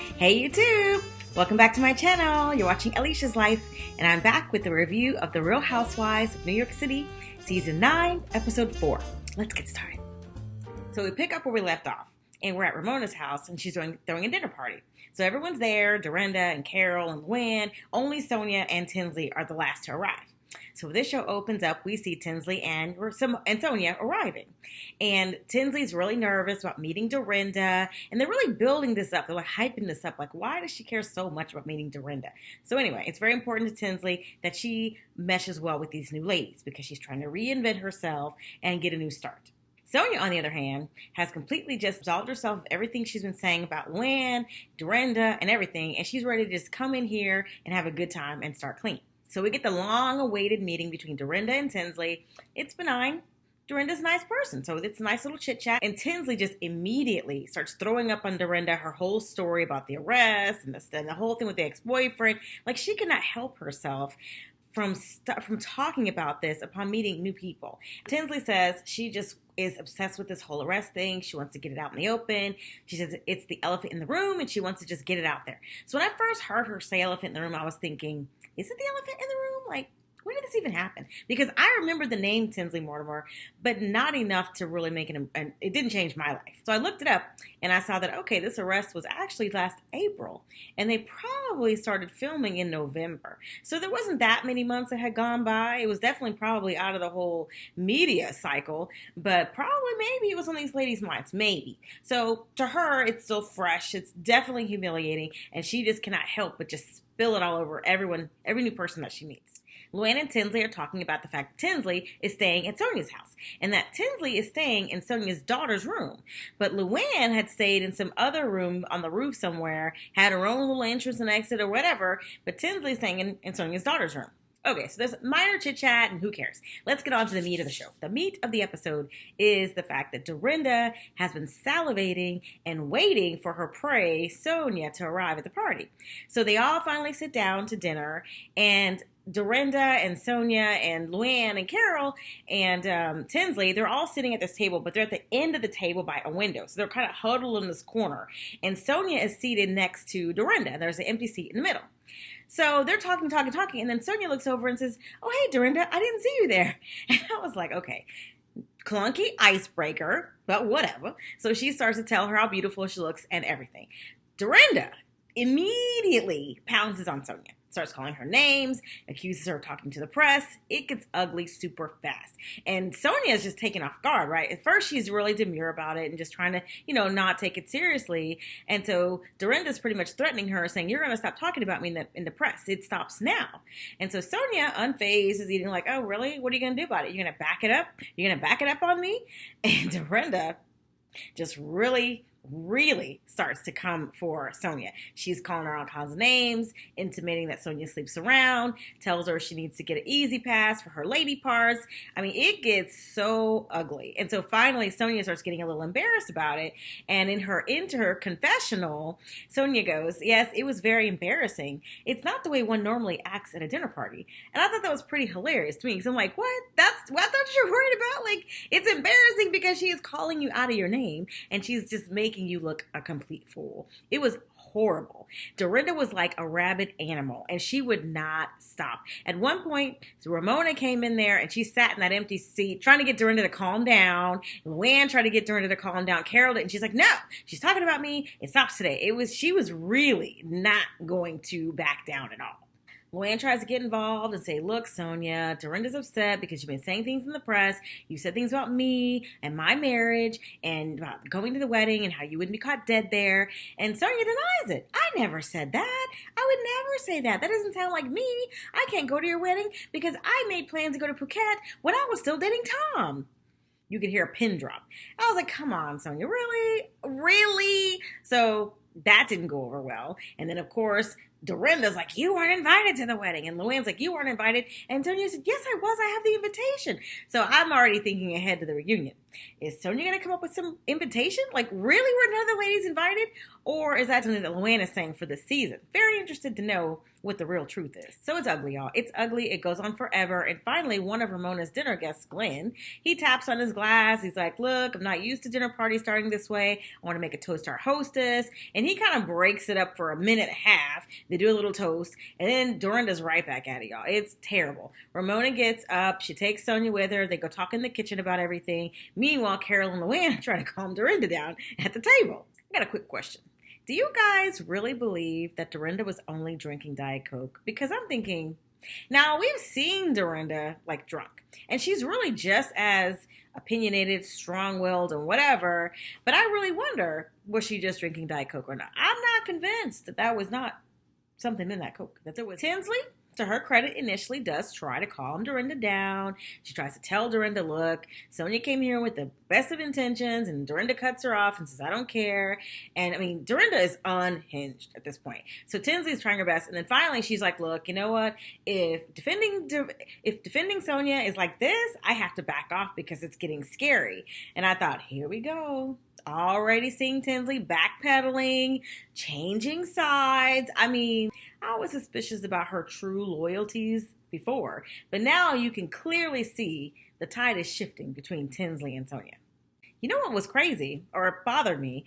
Hey YouTube! Welcome back to my channel. You're watching Alicia's Life, and I'm back with the review of The Real Housewives of New York City, Season 9, Episode 4. Let's get started. So we pick up where we left off, and we're at Ramona's house, and she's throwing a dinner party. So everyone's there, Dorinda and Carol and Luann. Only Sonia and Tinsley are the last to arrive. So this show opens up, we see Tinsley and Sonia arriving. And Tinsley's really nervous about meeting Dorinda. And they're really building this up. They're like hyping this up. Like, why does she care so much about meeting Dorinda? So anyway, it's very important to Tinsley that she meshes well with these new ladies because she's trying to reinvent herself and get a new start. Sonia, on the other hand, has completely just absolved herself of everything she's been saying about Luann, Dorinda, and everything. And she's ready to just come in here and have a good time and start clean. So we get the long-awaited meeting between Dorinda and Tinsley. It's benign. Dorinda's a nice person, so it's a nice little chit-chat. And Tinsley just immediately starts throwing up on Dorinda her whole story about the arrest and the whole thing with the ex-boyfriend. Like, she cannot help herself from talking about this upon meeting new people. Tinsley says she just is obsessed with this whole arrest thing. She wants to get it out in the open. She says it's the elephant in the room, and she wants to just get it out there. So when I first heard her say elephant in the room, I was thinking, is it the elephant in the room? Like, when did this even happen? Because I remember the name Tinsley Mortimer, but not enough to really make it, and it didn't change my life. So I looked it up, and I saw that, okay, this arrest was actually last April, and they probably started filming in November. So there wasn't that many months that had gone by. It was definitely probably out of the whole media cycle, but probably maybe it was on these ladies' minds, maybe. So to her, it's still fresh. It's definitely humiliating, and she just cannot help but just spill it all over everyone, every new person that she meets. Luann and Tinsley are talking about the fact that Tinsley is staying at Sonia's house and that Tinsley is staying in Sonia's daughter's room. But Luann had stayed in some other room on the roof somewhere, had her own little entrance and exit or whatever, but Tinsley's staying in Sonia's daughter's room. Okay, so there's minor chit-chat, and who cares? Let's get on to the meat of the show. The meat of the episode is the fact that Dorinda has been salivating and waiting for her prey, Sonia, to arrive at the party. So they all finally sit down to dinner, and Dorinda and Sonia and Luann and Carol and Tinsley, they're all sitting at this table, but they're at the end of the table by a window. So they're kind of huddled in this corner. And Sonia is seated next to Dorinda. There's an empty seat in the middle. So they're talking, and then Sonia looks over and says, "Oh, hey, Dorinda, I didn't see you there." And I was like, okay, clunky icebreaker, but whatever. So she starts to tell her how beautiful she looks and everything. Dorinda immediately pounces on Sonia. Starts calling her names, accuses her of talking to the press. It gets ugly super fast. And Sonia is just taken off guard, right? At first, she's really demure about it and just trying to, not take it seriously. And so Dorinda's pretty much threatening her, saying, "You're going to stop talking about me in the press. It stops now." And so Sonia, unfazed, is eating like, "Oh, really? What are you going to do about it? You're going to back it up? You're going to back it up on me?" And Dorinda just really starts to come for Sonia. She's calling her all kinds of names, intimating that Sonia sleeps around, tells her she needs to get an easy pass for her lady parts. I mean, it gets so ugly. And so finally, Sonia starts getting a little embarrassed about it. And in her confessional, Sonia goes, "Yes, it was very embarrassing. It's not the way one normally acts at a dinner party." And I thought that was pretty hilarious to me. So I'm like, what? That's what you're worried about? Like, it's embarrassing because she is calling you out of your name and she's just making you look a complete fool. It was horrible. Dorinda was like a rabid animal, and she would not stop. At one point, Ramona came in there, and she sat in that empty seat trying to get Dorinda to calm down. Luann tried to get Dorinda to calm down. Carol did, and she's like, "No, she's talking about me. It stops today." She was really not going to back down at all. Luann tries to get involved and say, "Look, Sonia, Dorinda's upset because you've been saying things in the press. You said things about me and my marriage and about going to the wedding and how you wouldn't be caught dead there." And Sonia denies it. "I never said that. I would never say that. That doesn't sound like me. I can't go to your wedding because I made plans to go to Phuket when I was still dating Tom." You could hear a pin drop. I was like, come on, Sonia, really? Really? So that didn't go over well. And then, of course, Dorinda's like, you weren't invited to the wedding. And Luann's like, you weren't invited. And Sonia said, yes, I was. I have the invitation. So I'm already thinking ahead to the reunion. Is Sonia going to come up with some invitation? Like, really, were none of the ladies invited? Or is that something that Luann is saying for this season? Very interested to know what the real truth is. So it's ugly, y'all. It's ugly. It goes on forever. And finally, one of Ramona's dinner guests, Glenn, he taps on his glass. He's like, look, I'm not used to dinner parties starting this way. I want to make a toast to our hostess. And he kind of breaks it up for a minute and a half. They do a little toast. And then Dorinda's right back at it, y'all. It's terrible. Ramona gets up. She takes Sonia with her. They go talk in the kitchen about everything. Meanwhile, Carol and Luann try to calm Dorinda down at the table. I got a quick question. Do you guys really believe that Dorinda was only drinking Diet Coke? Because I'm thinking, now we've seen Dorinda like drunk, and she's really just as opinionated, strong-willed, and whatever, but I really wonder, was she just drinking Diet Coke or not? I'm not convinced that that was not something in that Coke. That there was. Tinsley, to her credit, initially does try to calm Dorinda down. She tries to tell Dorinda, look, Sonia came here with the best of intentions, and Dorinda cuts her off and says, I don't care. And I mean, Dorinda is unhinged at this point. So Tinsley's trying her best. And then finally she's like, look, you know what? If defending Sonia is like this, I have to back off because it's getting scary. And I thought, here we go. Already seeing Tinsley backpedaling, changing sides. I mean, I was suspicious about her true loyalties before, but now you can clearly see the tide is shifting between Tinsley and Sonia. You know what was crazy, or bothered me?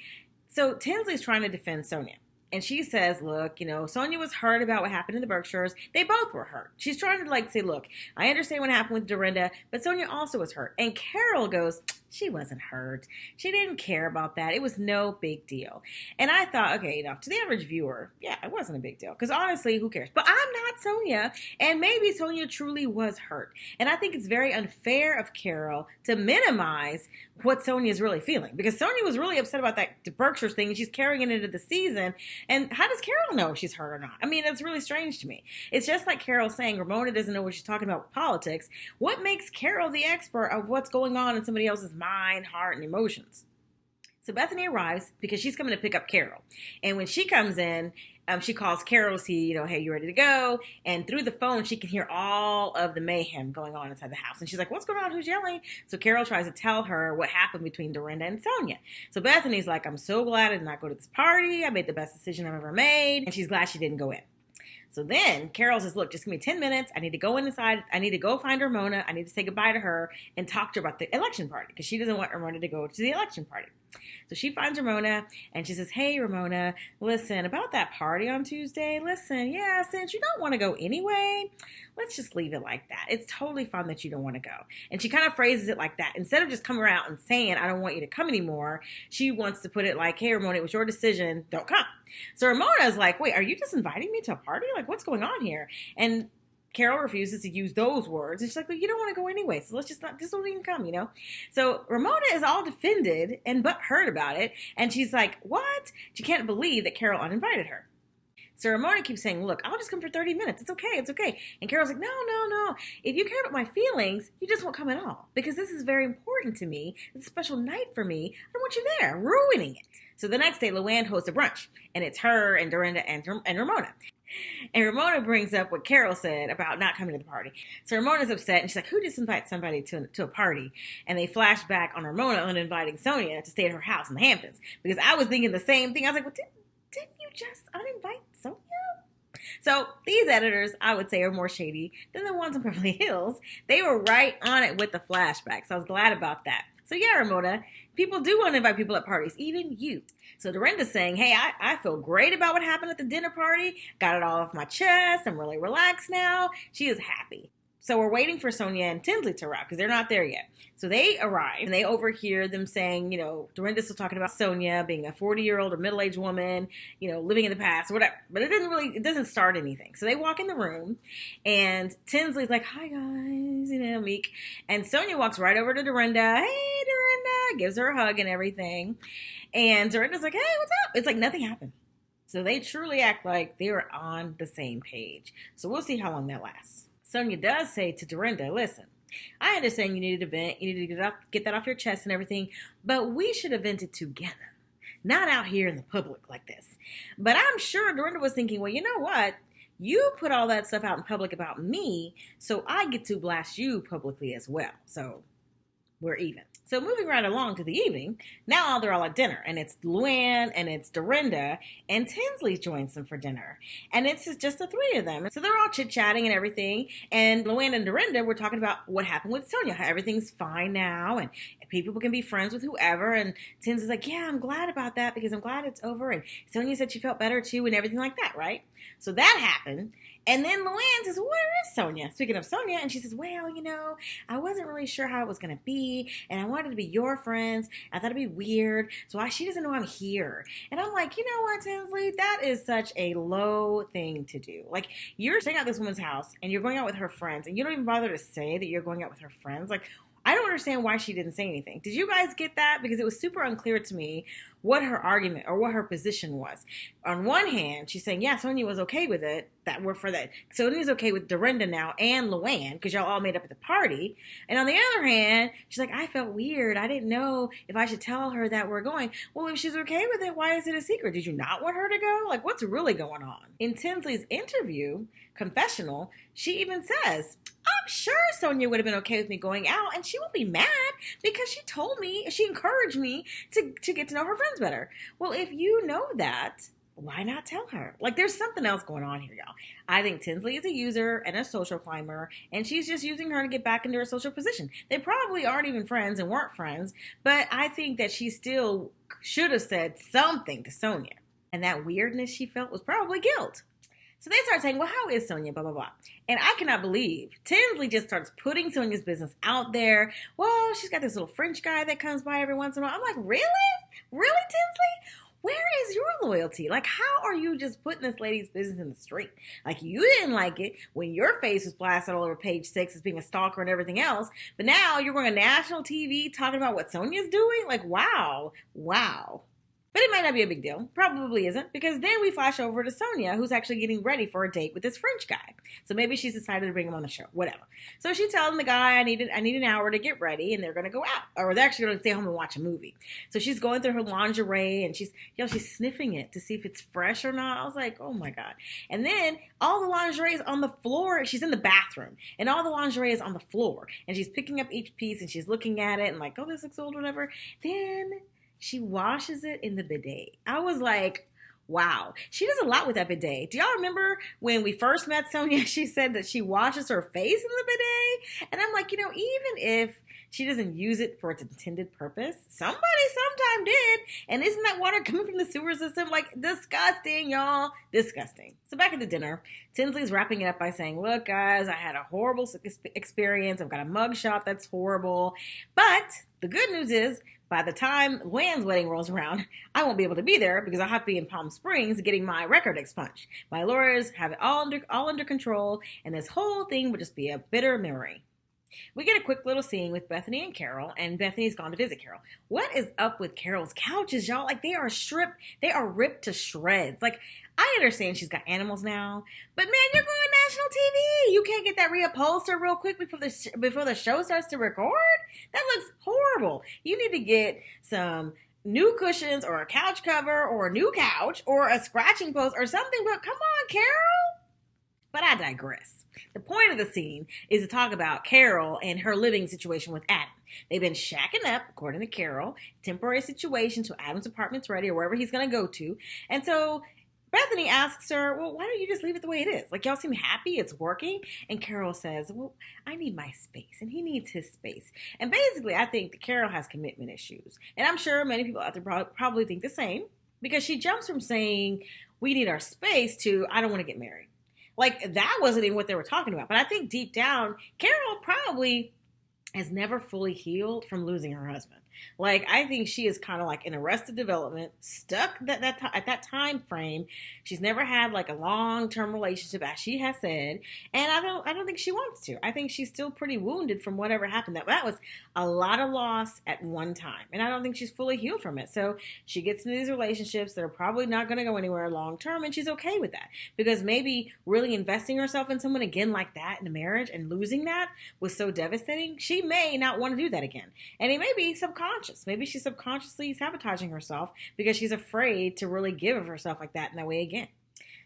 So Tinsley's trying to defend Sonia. And she says, look, you know, Sonia was hurt about what happened in the Berkshires. They both were hurt. She's trying to like say, look, I understand what happened with Dorinda, but Sonia also was hurt. And Carol goes, she wasn't hurt. She didn't care about that. It was no big deal. And I thought, okay, you know, to the average viewer, yeah, it wasn't a big deal. Because honestly, who cares? But I'm not Sonia. And maybe Sonia truly was hurt. And I think it's very unfair of Carol to minimize what Sonia is really feeling. Because Sonia was really upset about that Berkshires thing, and she's carrying it into the season. And how does Carol know if she's hurt or not? I mean, it's really strange to me. It's just like Carol saying Ramona doesn't know what she's talking about with politics. What makes Carol the expert of what's going on in somebody else's mind, heart, and emotions? So Bethany arrives because she's coming to pick up Carol. And when she comes in, she calls Carol to see, you know, hey, you ready to go? And through the phone, she can hear all of the mayhem going on inside the house. And she's like, what's going on? Who's yelling? So Carol tries to tell her what happened between Dorinda and Sonia. So Bethany's like, I'm so glad I did not go to this party. I made the best decision I've ever made. And she's glad she didn't go in. So then Carol says, look, just give me 10 minutes. I need to go inside. I need to go find Ramona. I need to say goodbye to her and talk to her about the election party because she doesn't want Ramona to go to the election party. So she finds Ramona and she says, hey, Ramona, listen, about that party on Tuesday, listen, yeah, since you don't want to go anyway, let's just leave it like that. It's totally fine that you don't want to go. And she kind of phrases it like that. Instead of just coming around and saying, I don't want you to come anymore, she wants to put it like, hey, Ramona, it was your decision. Don't come. So Ramona is like, wait, are you just inviting me to a party? Like, what's going on here? And Carol refuses to use those words. And she's like, well, you don't want to go anyway, so let's just don't even come, you know? So Ramona is all defended and butthurt about it. And she's like, what? She can't believe that Carol uninvited her. So Ramona keeps saying, look, I'll just come for 30 minutes. It's okay. It's okay. And Carol's like, no. If you care about my feelings, you just won't come at all. Because this is very important to me. It's a special night for me. I don't want you there, ruining it. So the next day, Luann hosts a brunch. And it's her and Dorinda and Ramona. And Ramona brings up what Carol said about not coming to the party. So Ramona's upset, and she's like, who just invites somebody to a party? And they flash back on Ramona uninviting Sonia to stay at her house in the Hamptons. Because I was thinking the same thing. I was like, well, didn't you just uninvite Sonia? So these editors, I would say, are more shady than the ones in Beverly Hills. They were right on it with the flashbacks. So I was glad about that. So yeah, Ramona, people do want to invite people at parties, even you. So Dorinda's saying, hey, I feel great about what happened at the dinner party. Got it all off my chest. I'm really relaxed now. She is happy. So we're waiting for Sonia and Tinsley to arrive because they're not there yet. So they arrive and they overhear them saying, you know, Dorinda's still talking about Sonia being a 40-year-old or middle-aged woman, you know, living in the past or whatever. But it doesn't start anything. So they walk in the room and Tinsley's like, hi guys, you know, meek. And Sonia walks right over to Dorinda. Hey, Dorinda, gives her a hug and everything. And Dorinda's like, hey, what's up? It's like nothing happened. So they truly act like they're on the same page. So we'll see how long that lasts. Sonia does say to Dorinda, listen, I understand you needed to vent, you needed to get that off your chest and everything, but we should have vented together, not out here in the public like this. But I'm sure Dorinda was thinking, well, you know what? You put all that stuff out in public about me, so I get to blast you publicly as well. So we're even. So moving right along to the evening, now they're all at dinner, and it's Luann, and it's Dorinda, and Tinsley joins them for dinner. And it's just the three of them. So they're all chit-chatting and everything, and Luann and Dorinda were talking about what happened with Sonia, how everything's fine now, and people can be friends with whoever, and Tinsley's like, yeah, I'm glad about that, because I'm glad it's over, and Sonia said she felt better too, and everything like that, right? So that happened. And then Luann says, where is Sonia? Speaking of Sonia, and she says, well, I wasn't really sure how it was going to be, and I wanted to be your friends. I thought it'd be weird, so she doesn't know I'm here. And I'm like, you know what, Tinsley? That is such a low thing to do. Like, you're staying at this woman's house, and you're going out with her friends, and you don't even bother to say that you're going out with her friends. Like, I don't understand why she didn't say anything. Did you guys get that? Because it was super unclear to me what her argument or what her position was. On one hand, she's saying, yeah, Sonia was okay with it. Sonia's okay with Dorinda now and Luann because y'all all made up at the party. And on the other hand, she's like, I felt weird. I didn't know if I should tell her that we're going. Well, if she's okay with it, why is it a secret? Did you not want her to go? Like, what's really going on? In Tinsley's confessional, she even says, I'm sure Sonia would have been okay with me going out, and she won't be mad because she encouraged me to get to know her friends better. Well, if you know that, why not tell her? Like, there's something else going on here, y'all. I think Tinsley is a user and a social climber, and she's just using her to get back into her social position. They probably aren't even friends and weren't friends, but I think that she still should have said something to Sonia. And that weirdness she felt was probably guilt. So they start saying, well, how is Sonia, blah, blah, blah. And I cannot believe Tinsley just starts putting Sonia's business out there. Well, she's got this little French guy that comes by every once in a while. I'm like, really? Really, Tinsley? Where is your loyalty? Like, how are you just putting this lady's business in the street? Like, you didn't like it when your face was blasted all over page 6 as being a stalker and everything else. But now you're going on national TV talking about what Sonia's doing? Like, wow. But it might not be a big deal. Probably isn't, because then we flash over to Sonia, who's actually getting ready for a date with this French guy. So maybe she's decided to bring him on the show, whatever. So she's telling the guy, I need an hour to get ready, and they're going to go out. Or they're actually going to stay home and watch a movie. So she's going through her lingerie, and she's sniffing it to see if it's fresh or not. I was like, oh my God. And then all the lingerie is on the floor. She's in the bathroom, and all the lingerie is on the floor. And she's picking up each piece, and she's looking at it, and like, oh, this looks old, whatever. Then she washes it in the bidet. I was like, wow. She does a lot with that bidet. Do y'all remember when we first met Sonia, she said that she washes her face in the bidet? And I'm like, even if she doesn't use it for its intended purpose, somebody sometime did. And isn't that water coming from the sewer system? Like, disgusting, y'all. Disgusting. So back at the dinner, Tinsley's wrapping it up by saying, look, guys, I had a horrible experience. I've got a mugshot that's horrible. But the good news is, by the time Luann's wedding rolls around, I won't be able to be there because I'll have to be in Palm Springs getting my record expunged. My lawyers have it all under control, and this whole thing would just be a bitter memory. We get a quick little scene with Bethany and Carol, and Bethany's gone to visit Carol. What is up with Carol's couches, y'all? Like, they are ripped to shreds. Like, I understand she's got animals now, but man, you're going on national TV. You can't get that reupholstered real quick before the show starts to record? That looks horrible. You need to get some new cushions or a couch cover or a new couch or a scratching post or something, but come on, Carol. But I digress. The point of the scene is to talk about Carol and her living situation with Adam. They've been shacking up, according to Carol, temporary situation till Adam's apartment's ready or wherever he's going to go to. And so Bethany asks her, well, why don't you just leave it the way it is? Like, y'all seem happy, it's working. And Carol says, well, I need my space, and he needs his space. And basically, I think that Carol has commitment issues. And I'm sure many people out there probably think the same, because she jumps from saying, we need our space to, I don't want to get married. Like, that wasn't even what they were talking about. But I think deep down, Carol probably has never fully healed from losing her husband. Like, I think she is kind of like in arrested development, stuck at that time frame. She's never had like a long-term relationship, as she has said, and I don't think she wants to. I think she's still pretty wounded from whatever happened. That was a lot of loss at one time, and I don't think she's fully healed from it. So she gets into these relationships that are probably not going to go anywhere long-term, and she's okay with that, because maybe really investing herself in someone again like that in a marriage and losing that was so devastating. She may not want to do that again. And it may be subconscious. Maybe she's subconsciously sabotaging herself because she's afraid to really give of herself like that in that way again.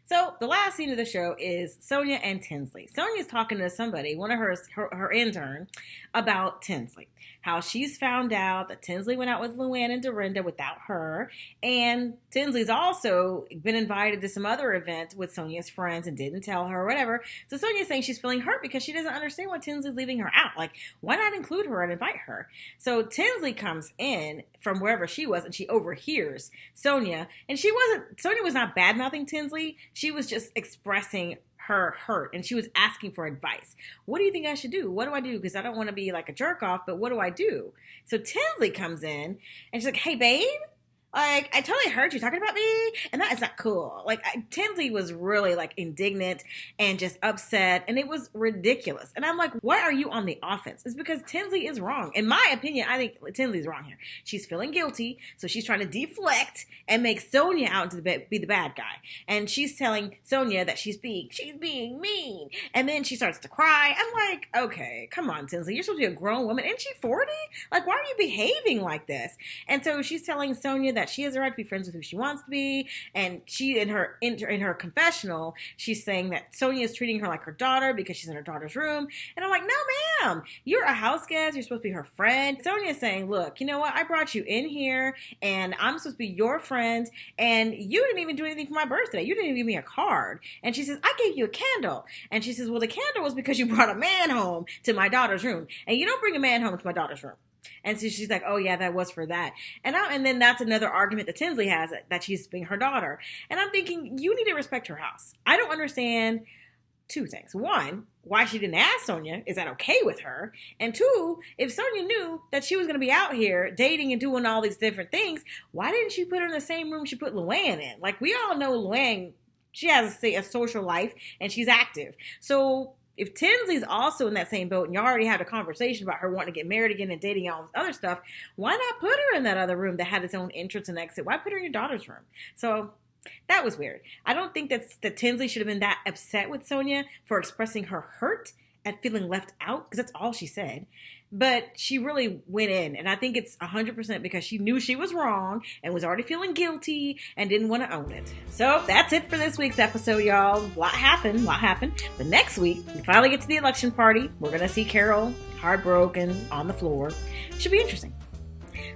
So the last scene of the show is Sonia and Tinsley. Sonia's talking to somebody, one of her intern, about Tinsley. How she's found out that Tinsley went out with Luann and Dorinda without her. And Tinsley's also been invited to some other event with Sonia's friends and didn't tell her or whatever. So Sonia's saying she's feeling hurt because she doesn't understand why Tinsley's leaving her out. Like, why not include her and invite her? So Tinsley comes in from wherever she was and she overhears Sonia. And Sonia was not bad-mouthing Tinsley. She was just expressing her hurt and she was asking for advice. What do you think I should do? What do I do? Because I don't want to be like a jerk off, but what do I do? So Tinsley comes in and she's like, hey, babe. Like, I totally heard you talking about me, and that is not cool. Like, Tinsley was really, like, indignant and just upset, and it was ridiculous. And I'm like, why are you on the offense? It's because Tinsley is wrong. In my opinion, I think Tinsley's wrong here. She's feeling guilty, so she's trying to deflect and make Sonia out to be the bad guy. And she's telling Sonia that she's being mean. And then she starts to cry. I'm like, okay, come on, Tinsley. You're supposed to be a grown woman. Isn't she 40? Like, why are you behaving like this? And so she's telling Sonia that she has the right to be friends with who she wants to be, and she in her confessional, she's saying that Sonia is treating her like her daughter because she's in her daughter's room. And I'm like, no, ma'am, you're a house guest. You're supposed to be her friend. Sonia's saying, look, you know what? I brought you in here, and I'm supposed to be your friend, and you didn't even do anything for my birthday. You didn't even give me a card. And she says, I gave you a candle. And she says, well, the candle was because you brought a man home to my daughter's room, and you don't bring a man home to my daughter's room. And so she's like, oh, yeah, that was for that. And then that's another argument that Tinsley has, that she's being her daughter. And I'm thinking, you need to respect her house. I don't understand two things. One, why she didn't ask Sonia. Is that okay with her? And two, if Sonia knew that she was going to be out here dating and doing all these different things, why didn't she put her in the same room she put Luann in? Like, we all know Luann, she has a social life and she's active. So if Tinsley's also in that same boat and you already had a conversation about her wanting to get married again and dating all this other stuff, why not put her in that other room that had its own entrance and exit? Why put her in your daughter's room? So that was weird. I don't think that Tinsley should have been that upset with Sonia for expressing her hurt at feeling left out, because that's all she said. But she really went in, and I think it's 100% because she knew she was wrong and was already feeling guilty and didn't want to own it. So that's it for this week's episode, y'all. A lot happened. But next week, we finally get to the election party. We're going to see Carol heartbroken on the floor. Should be interesting.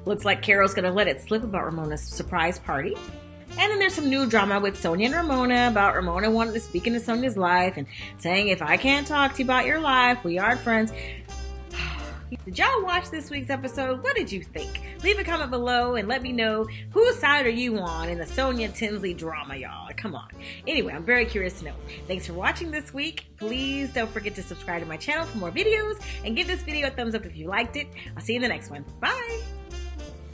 Looks like Carol's going to let it slip about Ramona's surprise party. And then there's some new drama with Sonia and Ramona about Ramona wanting to speak into Sonia's life and saying, if I can't talk to you about your life, we aren't friends. Did y'all watch this week's episode? What did you think? Leave a comment below and let me know whose side are you on in the Sonia Tinsley drama, y'all. Come on. Anyway, I'm very curious to know. Thanks for watching this week. Please don't forget to subscribe to my channel for more videos and give this video a thumbs up if you liked it. I'll see you in the next one. Bye!